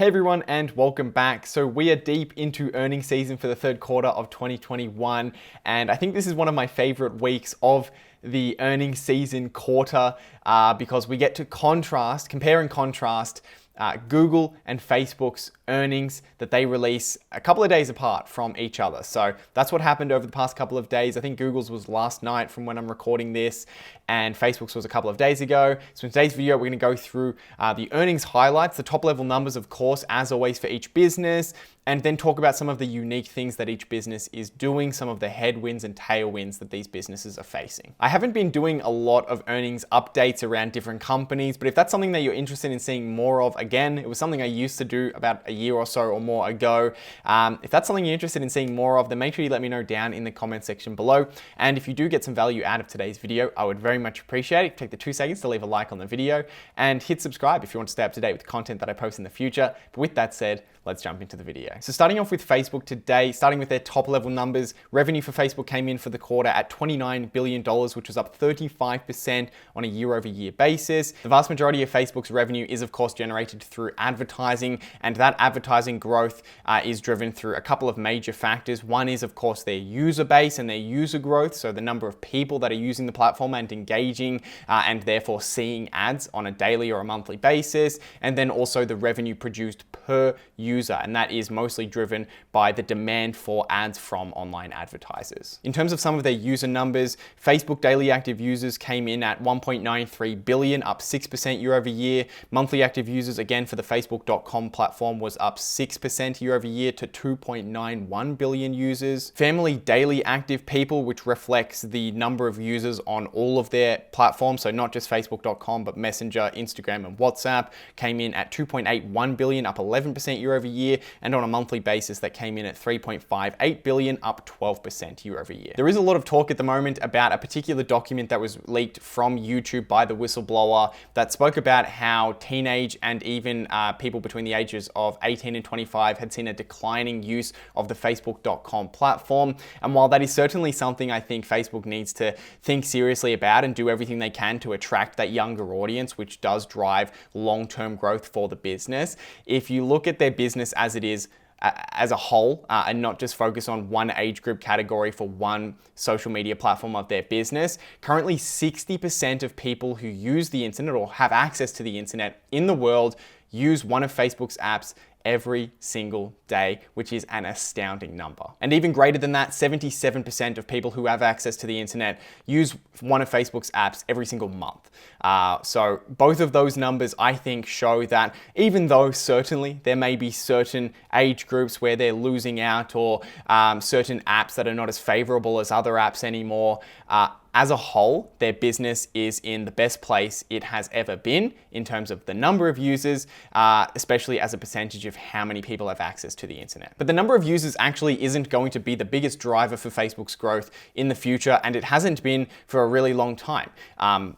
Hey everyone, and welcome back. So we are deep into earnings season for the third quarter of 2021, and I think this is one of my favorite weeks of the earnings season quarter because we get to compare and contrast Google and Facebook's earnings that they release a couple of days apart from each other. So that's what happened over the past couple of days. I think Google's was last night from when I'm recording this, and Facebook's was a couple of days ago. So in today's video, we're going to go through the earnings highlights, the top level numbers, of course, as always for each business, and then talk about some of the unique things that each business is doing, some of the headwinds and tailwinds that these businesses are facing. I haven't been doing a lot of earnings updates around different companies, but if that's something that you're interested in seeing more of, again, it was something I used to do about a year or so or more ago. If that's something you're interested in seeing more of, then make sure you let me know down in the comment section below. And if you do get some value out of today's video, I would very much appreciate it. Take the 2 seconds to leave a like on the video and hit subscribe if you want to stay up to date with content that I post in the future. But with that said, let's jump into the video. So starting off with Facebook today, starting with their top level numbers, revenue for Facebook came in for the quarter at $29 billion, which was up 35% on a year-over-year basis. The vast majority of Facebook's revenue is of course generated through advertising, and that advertising growth is driven through a couple of major factors. One is of course their user base and their user growth, so the number of people that are using the platform and engaging and therefore seeing ads on a daily or a monthly basis, and then also the revenue produced per user, and that is mostly driven by the demand for ads from online advertisers. In terms of some of their user numbers, Facebook daily active users came in at 1.93 billion, up 6% year over year. Monthly active users, again for the Facebook.com platform, was up 6% year over year to 2.91 billion users. Family daily active people, which reflects the number of users on all of their platforms, so not just Facebook.com, but Messenger, Instagram, and WhatsApp, came in at 2.81 billion, up 11% year over year, and on a monthly basis that came in at 3.58 billion, up 12% year over year. There is a lot of talk at the moment about a particular document that was leaked from YouTube by the whistleblower that spoke about how teenage and even people between the ages of 18 and 25 had seen a declining use of the Facebook.com platform. And while that is certainly something I think Facebook needs to think seriously about and do everything they can to attract that younger audience, which does drive long-term growth for the business, if you look at their business as it is as a whole and not just focus on one age group category for one social media platform of their business, currently 60% of people who use the internet or have access to the internet in the world use one of Facebook's apps every single day, which is an astounding number. And even greater than that, 77% of people who have access to the internet use one of Facebook's apps every single month. So both of those numbers, I think, show that even though certainly there may be certain age groups where they're losing out or certain apps that are not as favorable as other apps anymore, as a whole, their business is in the best place it has ever been in terms of the number of users, especially as a percentage of how many people have access to the internet. But the number of users actually isn't going to be the biggest driver for Facebook's growth in the future, and it hasn't been for a really long time.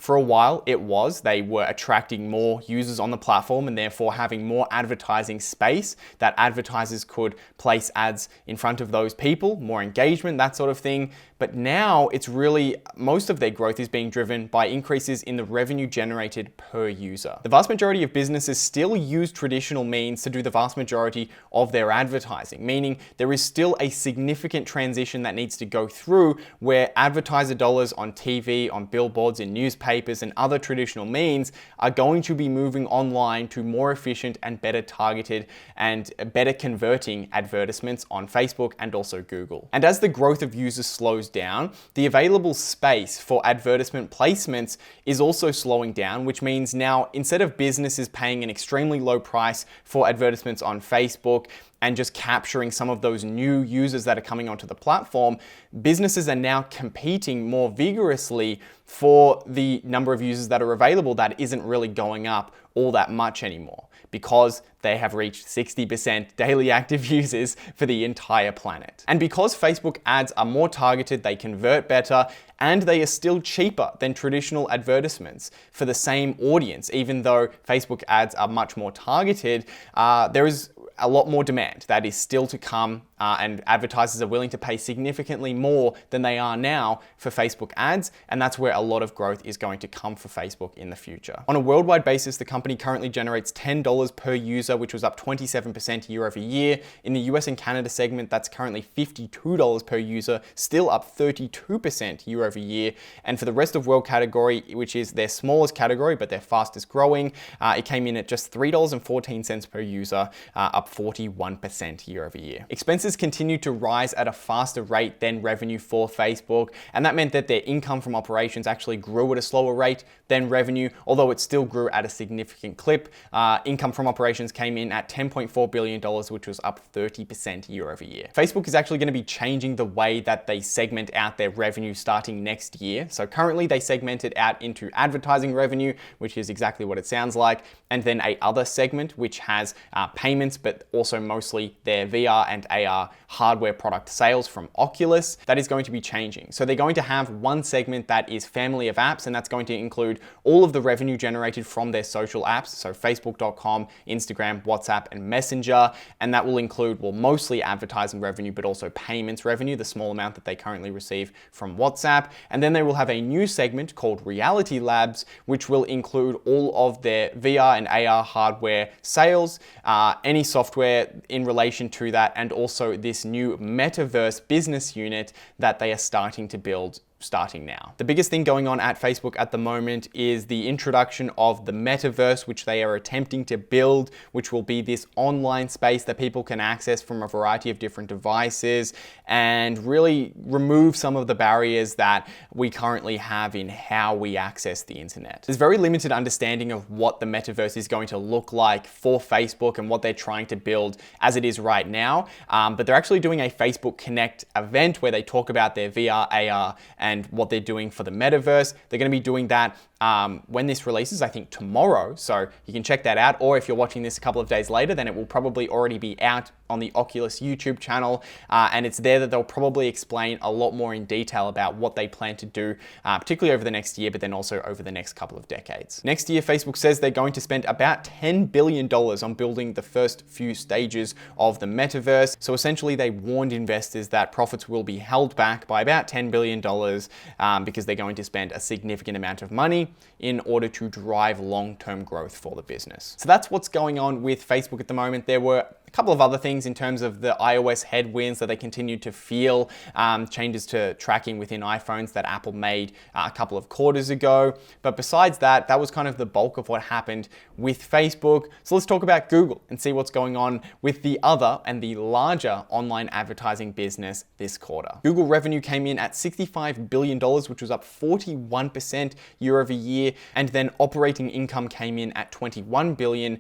For a while, it was. They were attracting more users on the platform and therefore having more advertising space that advertisers could place ads in front of those people, more engagement, that sort of thing. But now it's really, most of their growth is being driven by increases in the revenue generated per user. The vast majority of businesses still use traditional means to do the vast majority of their advertising, meaning there is still a significant transition that needs to go through where advertiser dollars on TV, on billboards, in newspapers, and other traditional means are going to be moving online to more efficient and better targeted and better converting advertisements on Facebook and also Google. And as the growth of users slows down, the available space for advertisement placements is also slowing down, which means now instead of businesses paying an extremely low price for advertisements on Facebook and just capturing some of those new users that are coming onto the platform, businesses are now competing more vigorously for the number of users that are available that isn't really going up all that much anymore, because they have reached 60% daily active users for the entire planet. And because Facebook ads are more targeted, they convert better, and they are still cheaper than traditional advertisements for the same audience. Even though Facebook ads are much more targeted, there is a lot more demand that is still to come and advertisers are willing to pay significantly more than they are now for Facebook ads, and that's where a lot of growth is going to come for Facebook in the future. On a worldwide basis, the company currently generates $10 per user, which was up 27% year over year. In the US and Canada segment, that's currently $52 per user, still up 32% year over year. And for the rest of world category, which is their smallest category, but their fastest growing, it came in at just $3.14 per user, up 41% year over year. Expenses continued to rise at a faster rate than revenue for Facebook, and that meant that their income from operations actually grew at a slower rate than revenue, although it still grew at a significant clip. Income from operations came in at $10.4 billion, which was up 30% year over year. Facebook is actually going to be changing the way that they segment out their revenue starting next year. So currently they segment it out into advertising revenue, which is exactly what it sounds like, and then a other segment which has payments, but also mostly their VR and AR hardware product sales from Oculus. That is going to be changing. So they're going to have one segment that is family of apps, and that's going to include all of the revenue generated from their social apps, so Facebook.com, Instagram, WhatsApp, and Messenger, and that will include, well, mostly advertising revenue, but also payments revenue, the small amount that they currently receive from WhatsApp. And then they will have a new segment called Reality Labs, which will include all of their VR and AR hardware sales, any software in relation to that, and also this new metaverse business unit that they are starting to build starting now. The biggest thing going on at Facebook at the moment is the introduction of the metaverse, which they are attempting to build, which will be this online space that people can access from a variety of different devices and really remove some of the barriers that we currently have in how we access the internet. There's very limited understanding of what the metaverse is going to look like for Facebook and what they're trying to build as it is right now, but they're actually doing a Facebook Connect event where they talk about their VR, AR, and what they're doing for the metaverse. They're going to be doing that when this releases, I think tomorrow. So you can check that out. Or if you're watching this a couple of days later, then it will probably already be out on the Oculus YouTube channel. And it's there that they'll probably explain a lot more in detail about what they plan to do, particularly over the next year, but then also over the next couple of decades. Next year, Facebook says they're going to spend about $10 billion on building the first few stages of the metaverse. So essentially, they warned investors that profits will be held back by about $10 billion because they're going to spend a significant amount of money in order to drive long-term growth for the business. So that's what's going on with Facebook at the moment. There were a couple of other things in terms of the iOS headwinds that they continued to feel, changes to tracking within iPhones that Apple made a couple of quarters ago. But besides that, that was kind of the bulk of what happened with Facebook. So let's talk about Google and see what's going on with the other and the larger online advertising business this quarter. Google revenue came in at $65 billion, which was up 41% year over year. And then operating income came in at $21 billion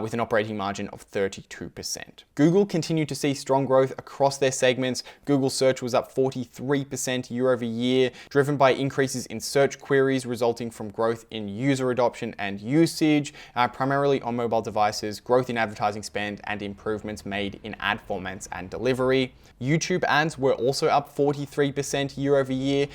with an operating margin of 32%. Google continued to see strong growth across their segments. Google search was up 43% year over year, driven by increases in search queries resulting from growth in user adoption and usage, primarily on mobile devices, growth in advertising spend, and improvements made in ad formats and delivery. YouTube ads were also up 43% year over year.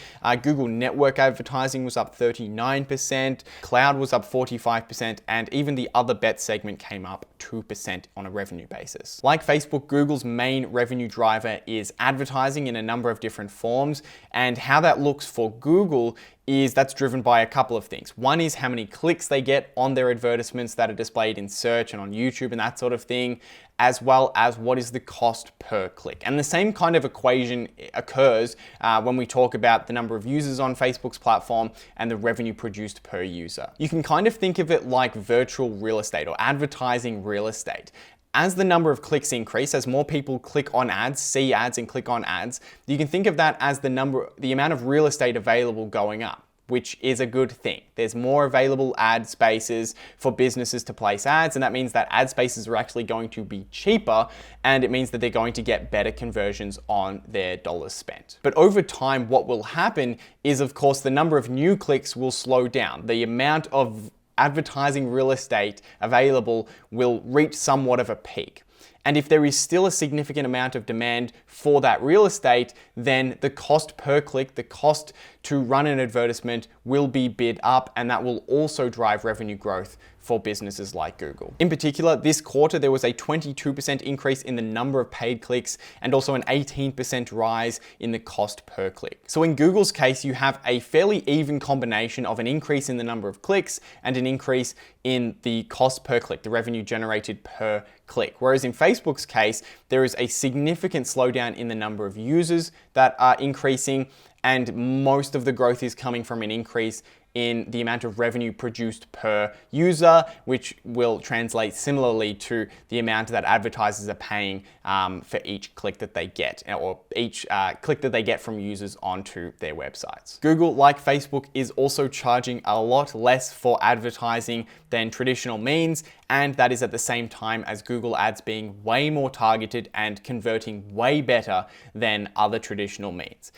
Google network advertising was up 39%. Cloud was up 45%, and even the other bet segment came up 2% on a revenue basis. Like Facebook, Google's main revenue driver is advertising in a number of different forms, and how that looks for Google is that's driven by a couple of things. One is how many clicks they get on their advertisements that are displayed in search and on YouTube and that sort of thing, as well as what is the cost per click. And the same kind of equation occurs when we talk about the number of users on Facebook's platform and the revenue produced per user. You can kind of think of it like virtual real estate or advertising real estate. As the number of clicks increase, as more people click on ads, see ads, and click on ads, you can think of that as the amount of real estate available going up, which is a good thing. There's more available ad spaces for businesses to place ads, and that means that ad spaces are actually going to be cheaper, and it means that they're going to get better conversions on their dollars spent. But over time, what will happen is, of course, the number of new clicks will slow down. The amount of advertising real estate available will reach somewhat of a peak. And if there is still a significant amount of demand for that real estate, then the cost per click, the cost to run an advertisement will be bid up, and that will also drive revenue growth for businesses like Google. In particular, this quarter, there was a 22% increase in the number of paid clicks and also an 18% rise in the cost per click. So in Google's case, you have a fairly even combination of an increase in the number of clicks and an increase in the cost per click, the revenue generated per click. Whereas in Facebook's case, there is a significant slowdown in the number of users that are increasing, and most of the growth is coming from an increase in the amount of revenue produced per user, which will translate similarly to the amount that advertisers are paying for each click that they get, or each click that they get from users onto their websites. Google, like Facebook, is also charging a lot less for advertising than traditional means, and that is at the same time as Google Ads being way more targeted and converting way better than other traditional means.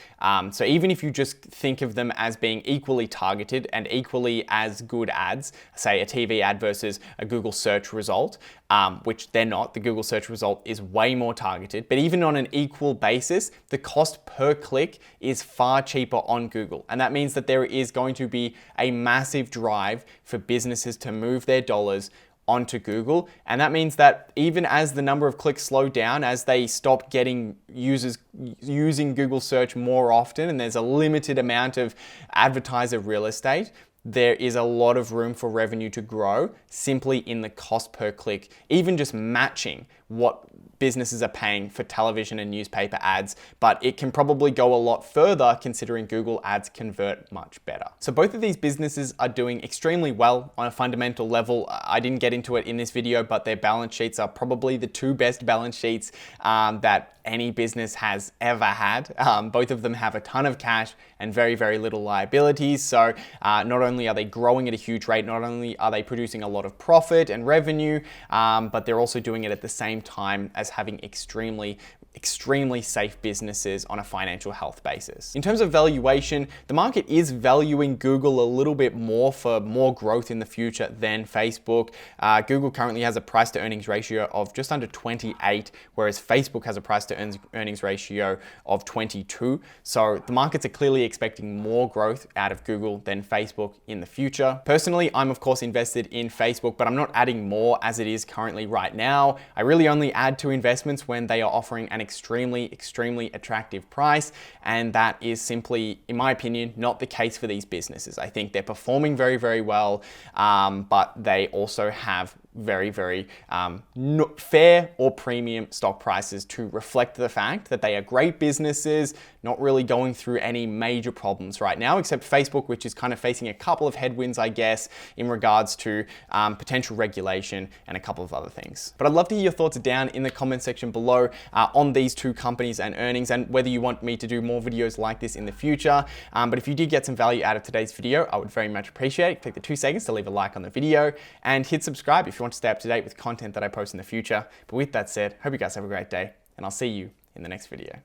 So even if you just think of them as being equally targeted and equally as good ads, say a TV ad versus a Google search result, which they're not. The Google search result is way more targeted, but even on an equal basis, the cost per click is far cheaper on Google. And that means that there is going to be a massive drive for businesses to move their dollars onto Google. And that means that even as the number of clicks slow down, as they stop getting users using Google search more often, and there's a limited amount of advertiser real estate, there is a lot of room for revenue to grow simply in the cost per click, even just matching what businesses are paying for television and newspaper ads, but it can probably go a lot further considering Google Ads convert much better. So both of these businesses are doing extremely well on a fundamental level. I didn't get into it in this video, but their balance sheets are probably the two best balance sheets that any business has ever had. Both of them have a ton of cash and very, very little liabilities. So not only are they growing at a huge rate, not only are they producing a lot of profit and revenue, but they're also doing it at the same time as having extremely safe businesses on a financial health basis. In terms of valuation, the market is valuing Google a little bit more for more growth in the future than Facebook. Google currently has a price to earnings ratio of just under 28, whereas Facebook has a price to earnings ratio of 22. So the markets are clearly expecting more growth out of Google than Facebook in the future. Personally, I'm of course invested in Facebook, but I'm not adding more as it is currently right now. I really only add to investments when they are offering an extremely attractive price, and that is simply, in my opinion, not the case for these businesses. I think they're performing very, very well, but they also have very fair or premium stock prices to reflect the fact that they are great businesses, not really going through any major problems right now, except Facebook, which is kind of facing a couple of headwinds, I guess, in regards to potential regulation and a couple of other things. But I'd love to hear your thoughts down in the comment section below on these two companies and earnings, and whether you want me to do more videos like this in the future. But if you did get some value out of today's video, I would very much appreciate it. Take the 2 seconds to leave a like on the video and hit subscribe if you want to stay up to date with content that I post in the future. But with that said, hope you guys have a great day, and I'll see you in the next video.